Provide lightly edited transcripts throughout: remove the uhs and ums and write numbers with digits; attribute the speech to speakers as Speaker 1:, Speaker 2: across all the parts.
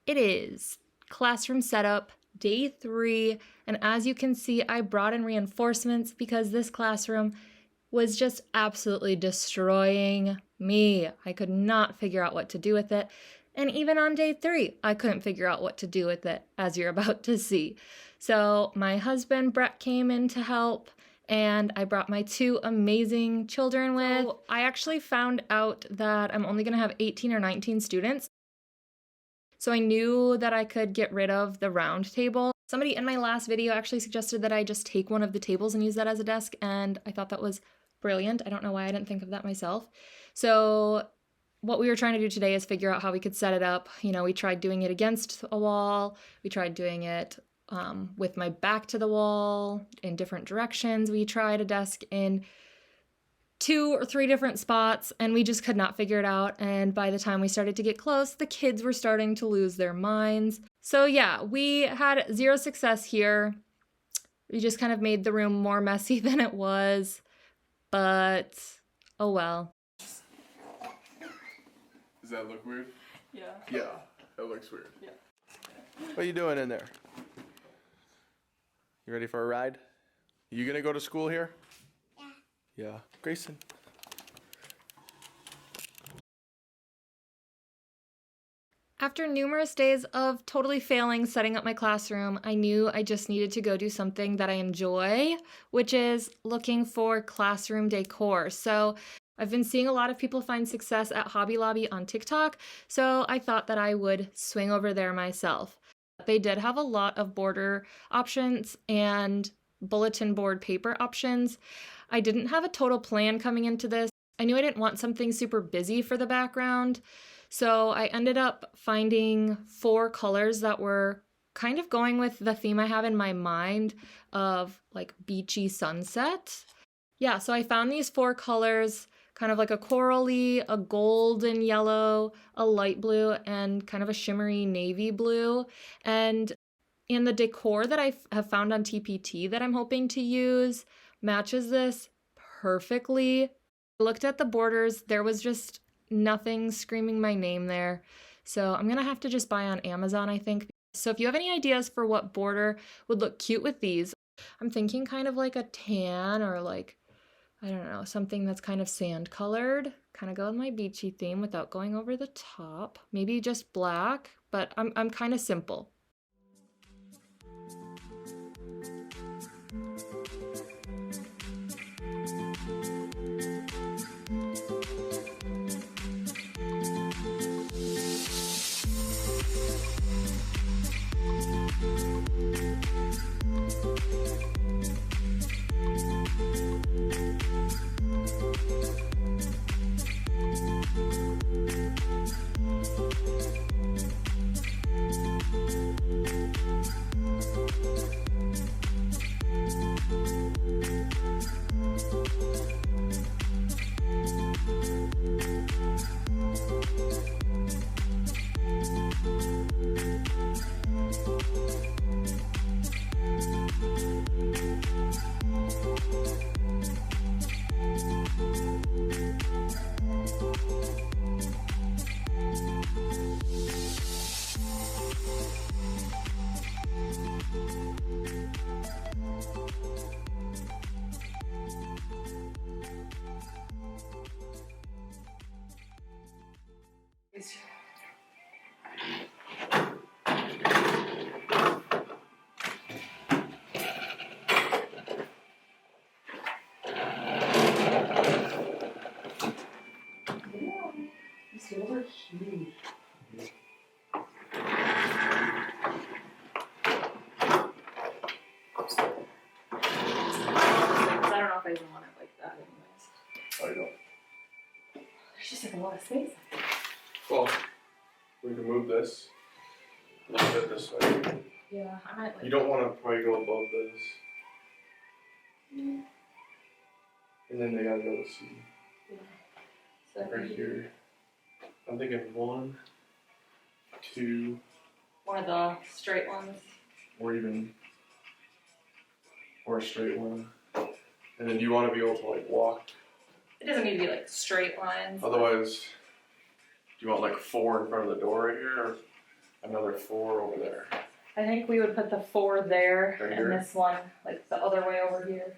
Speaker 1: It is classroom setup, day 3, and as you can see, I brought in reinforcements because this classroom was just absolutely destroying me. I could not figure out what to do with it. And even on day 3, I couldn't figure out what to do with it, as you're about to see. So my husband, Brett, came in to help, and I brought my 2 amazing children with. So I actually found out that I'm only gonna have 18 or 19 students. So I knew that I could get rid of the round table. Somebody in my last video actually suggested that I just take one of the tables and use that as a desk, and I thought that was brilliant. I don't know why I didn't think of that myself. So what we were trying to do today is figure out how we could set it up. You know, we tried doing it against a wall. We tried doing it with my back to the wall in different directions. We tried a desk in 2 or 3 different spots, and we just could not figure it out. And by the time we started to get close, the kids were starting to lose their minds. So yeah, we had 0 success here. We just kind of made the room more messy than it was, but oh well.
Speaker 2: Does that look weird?
Speaker 3: Yeah.
Speaker 2: Yeah, that looks weird.
Speaker 3: Yeah.
Speaker 2: What are you doing in there? You ready for a ride? You gonna go to school here? Yeah. Grayson.
Speaker 1: After numerous days of totally failing setting up my classroom, I knew I just needed to go do something that I enjoy, which is looking for classroom decor. So I've been seeing a lot of people find success at Hobby Lobby on TikTok, so I thought that I would swing over there myself. They did have a lot of border options and bulletin board paper options. I didn't have a total plan coming into this. I knew I didn't want something super busy for the background, so I ended up finding 4 colors that were kind of going with the theme I have in my mind of like beachy sunset. Yeah, so I found these 4 colors, kind of like a corally, a golden yellow, a light blue, and kind of a shimmery navy blue. And in the decor that I have found on TPT that I'm hoping to use matches this perfectly. I looked at the borders, there was just nothing screaming my name there. So I'm gonna have to just buy on Amazon, I think. So if you have any ideas for what border would look cute with these, I'm thinking kind of like a tan or like, I don't know, something that's kind of sand colored, kind of go with my beachy theme without going over the top. Maybe just black, but I'm kind of simple. want to say something.
Speaker 2: Well, we can move this. A little bit this way.
Speaker 1: Yeah, I might like.
Speaker 2: You don't want to probably go above this.
Speaker 1: Mm.
Speaker 2: And then they gotta go to C.
Speaker 1: Yeah. So
Speaker 2: Right here. I'm thinking 1, 2,
Speaker 1: one of the straight ones.
Speaker 2: or a straight one. And then you want to be able to like walk.
Speaker 1: It doesn't need to be like straight lines.
Speaker 2: Otherwise, do you want like 4 in front of the door right here, or another 4 over there?
Speaker 1: I think we would put the 4 there
Speaker 2: Right
Speaker 1: and
Speaker 2: here?
Speaker 1: this one like the other way over here.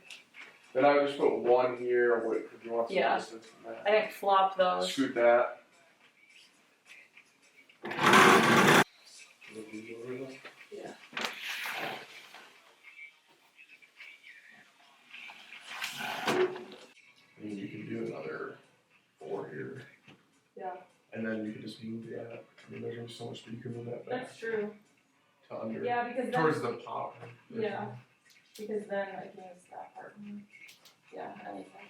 Speaker 2: Then I would just put 1 here, or what, if you want some
Speaker 1: Yeah.
Speaker 2: distance from that.
Speaker 1: I think flop those.
Speaker 2: Scoot that. Move these over though.
Speaker 1: Yeah.
Speaker 2: And you can do another 4 here.
Speaker 1: Yeah.
Speaker 2: And then you can just move that. I mean, there's only so much, but you can move that back
Speaker 1: That's true.
Speaker 2: to under.
Speaker 1: Yeah, because then,
Speaker 2: Towards the top.
Speaker 1: yeah. Because then I can use that part. Yeah, anything.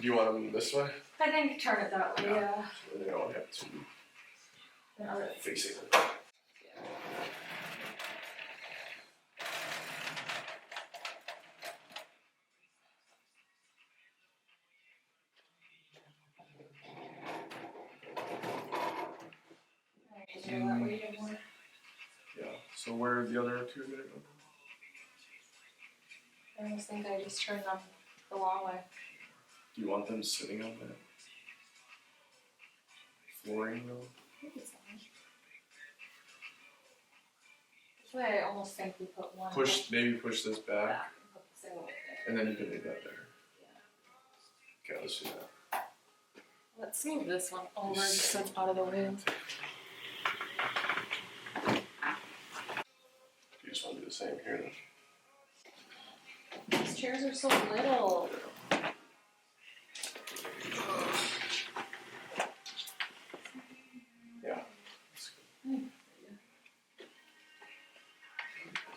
Speaker 2: Do you want them this way?
Speaker 1: I think turn it that way, yeah.
Speaker 2: So they don't have to
Speaker 1: No,
Speaker 2: facing it. Yeah. So where are the other 2 gonna go?
Speaker 1: I almost think I just turned them the long way.
Speaker 2: Do you want them sitting on that flooring though?
Speaker 1: Maybe it's fine. That's why I almost think we put one.
Speaker 2: Maybe push this back,
Speaker 1: back and put the single right there.
Speaker 2: and then you can leave that there. Okay, let's do that.
Speaker 1: Let's move this one over just so it's out of the way.
Speaker 2: You just want to do the same here then.
Speaker 1: These chairs are so little.
Speaker 2: Yeah. That's good.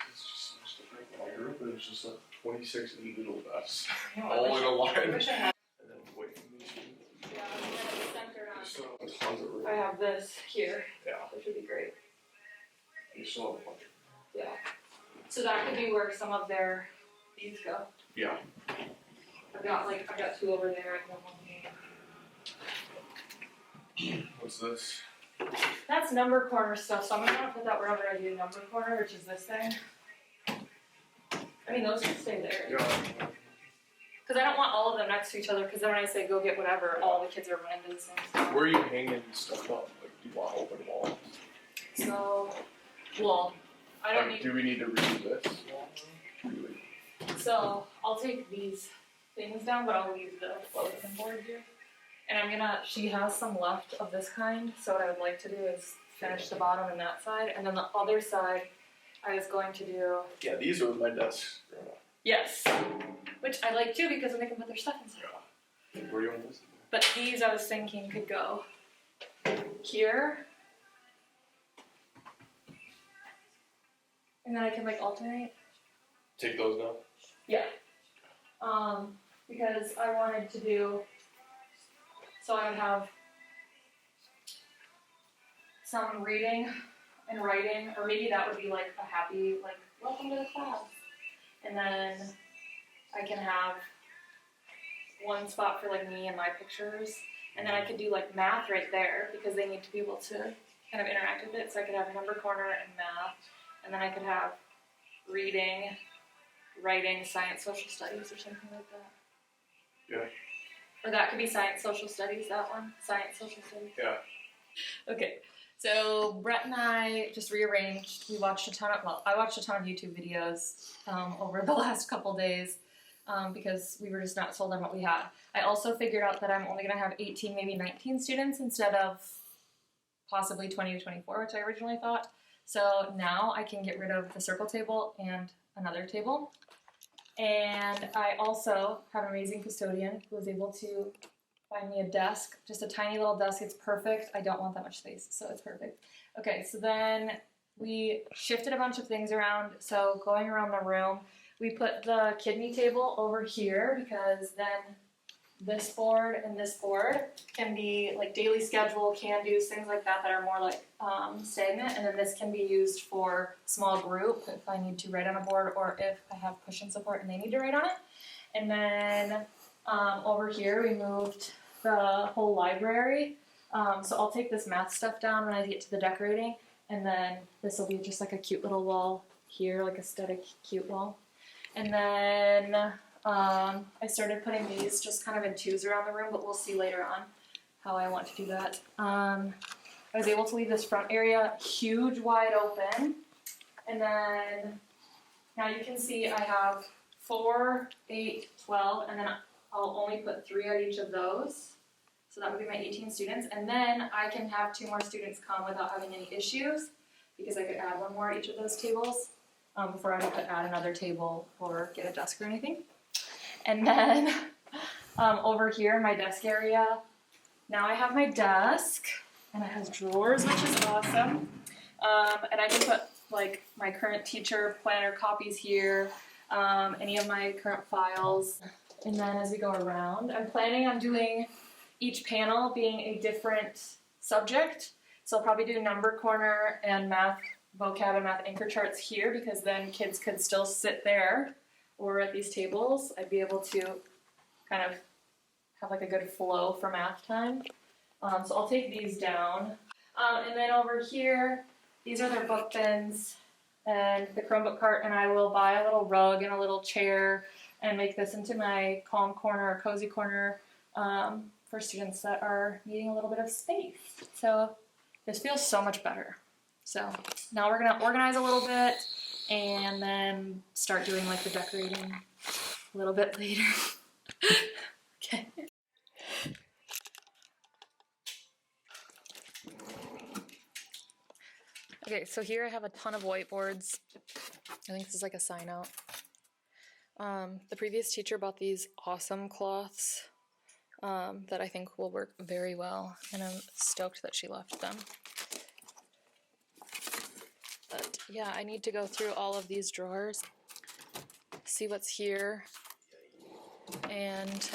Speaker 2: It's just so much different. When I grew up, it was just like 26 individual desks, all in a line.
Speaker 1: I wish I had.
Speaker 2: And then wait for me to.
Speaker 1: Yeah, I wish I had it centered on.
Speaker 2: You still have tons of room.
Speaker 1: I have this here,
Speaker 2: Yeah.
Speaker 1: which would be great.
Speaker 2: You still have a bunch of.
Speaker 1: Yeah. So that could be where some of these go.
Speaker 2: Yeah.
Speaker 1: I've got 2 over there and then 1 here.
Speaker 2: What's this?
Speaker 1: That's number corner stuff, so I'm gonna put that wherever I do number corner, which is this thing. I mean, those can stay there.
Speaker 2: Yeah.
Speaker 1: Because I don't want all of them next to each other, because then when I say go get whatever, all the kids are running to the same spot.
Speaker 2: Where are you hanging stuff up? Like, do you want open walls?
Speaker 1: So, well, I don't
Speaker 2: Like,
Speaker 1: need.
Speaker 2: do we need to redo this? Really?
Speaker 1: So, I'll take these things down, but I'll leave the bulletin board here. And she has some left of this kind, so what I would like to do is finish the bottom and that side, and then the other side, I was going to do.
Speaker 2: Yeah, these are my desks.
Speaker 1: Yes. Which I like too, because then they can put their stuff inside.
Speaker 2: Where do you want this?
Speaker 1: But these, I was thinking, could go here. And then I can like alternate.
Speaker 2: Take those now?
Speaker 1: Yeah. Because I wanted to do, so I would have some reading and writing, or maybe that would be like a happy, like, welcome to the class. And then I can have one spot for like me and my pictures. And then I could do like math right there, because they need to be able to kind of interact with it. So I could have number corner and math. And then I could have reading, writing, science, social studies, or something like that.
Speaker 2: Yeah.
Speaker 1: Or that could be science, social studies, that one. Science, social studies.
Speaker 2: Yeah.
Speaker 1: Okay. So Brett and I just rearranged. I watched a ton of YouTube videos over the last couple days because we were just not sold on what we had. I also figured out that I'm only going to have 18, maybe 19 students instead of possibly 20 to 24, which I originally thought. So now I can get rid of the circle table and another table. And I also have an amazing custodian who was able to find me a desk, just a tiny little desk. It's perfect. I don't want that much space, so it's perfect. Okay, so then we shifted a bunch of things around. So going around the room, we put the kidney table over here because then this board and this board can be like daily schedule, can-dos, things like that that are more like stagnant, and then this can be used for small group if I need to write on a board or if I have cushion support and they need to write on it. And then over here we moved the whole library, so I'll take this math stuff down when I get to the decorating, and then this will be just like a cute little wall here, like a static cute wall. And then I started putting these just kind of in twos around the room, but we'll see later on how I want to do that. I was able to leave this front area huge, wide open. And then now you can see I have 4, 8, 12, and then I'll only put 3 at each of those. So that would be my 18 students. And then I can have 2 more students come without having any issues because I could add 1 more at each of those tables before I have to add another table or get a desk or anything. And then over here in my desk area, now I have my desk and it has drawers, which is awesome. And I can put like my current teacher planner copies here, any of my current files. And then as we go around, I'm planning on doing each panel being a different subject. So I'll probably do number corner and math vocab and math anchor charts here because then kids could still sit there. Or at these tables, I'd be able to kind of have like a good flow for math time. So I'll take these down. And then over here, these are their book bins and the Chromebook cart, and I will buy a little rug and a little chair and make this into my calm corner or cozy corner for students that are needing a little bit of space. So this feels so much better. So now we're gonna organize a little bit and then start doing like the decorating a little bit later. Okay. Okay, so here I have a ton of whiteboards. I think this is like a sign out. The previous teacher bought these awesome cloths that I think will work very well, and I'm stoked that she left them. But yeah, I need to go through all of these drawers, see what's here, and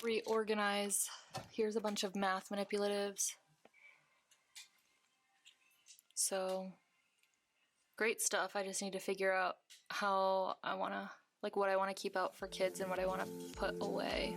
Speaker 1: reorganize. Here's a bunch of math manipulatives. So great stuff. I just need to figure out how I want to, like what I want to keep out for kids and what I want to put away.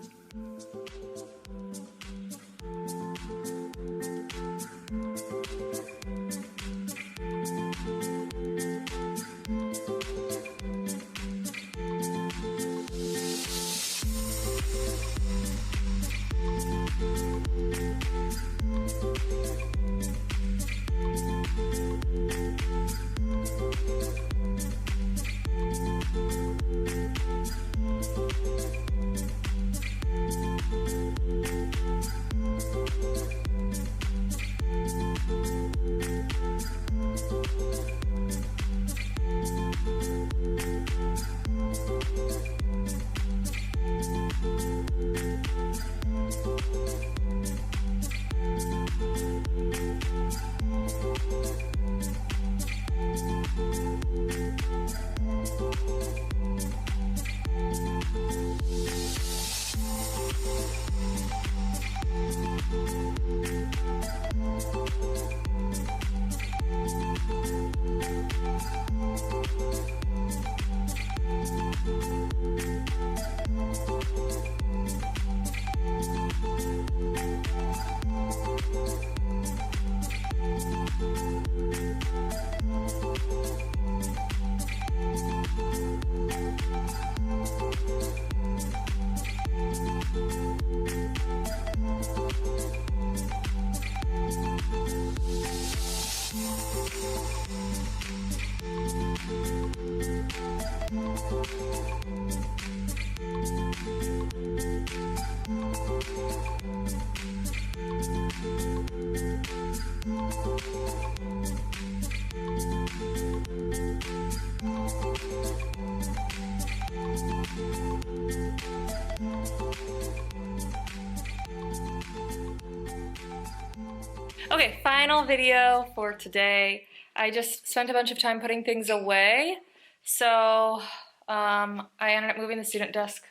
Speaker 1: Okay, final video for today. I just spent a bunch of time putting things away. So I ended up moving the student desk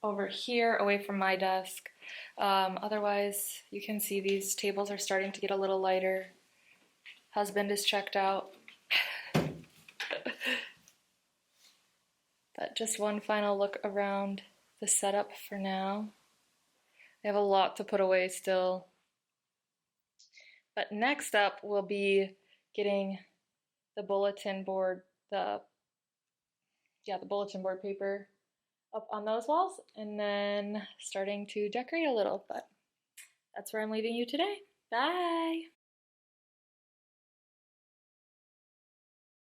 Speaker 1: over here away from my desk. Otherwise, you can see these tables are starting to get a little lighter. Husband is checked out. But just one final look around the setup for now. I have a lot to put away still. But next up will be getting the bulletin board, the bulletin board paper up on those walls, and then starting to decorate a little. But that's where I'm leaving you today. Bye!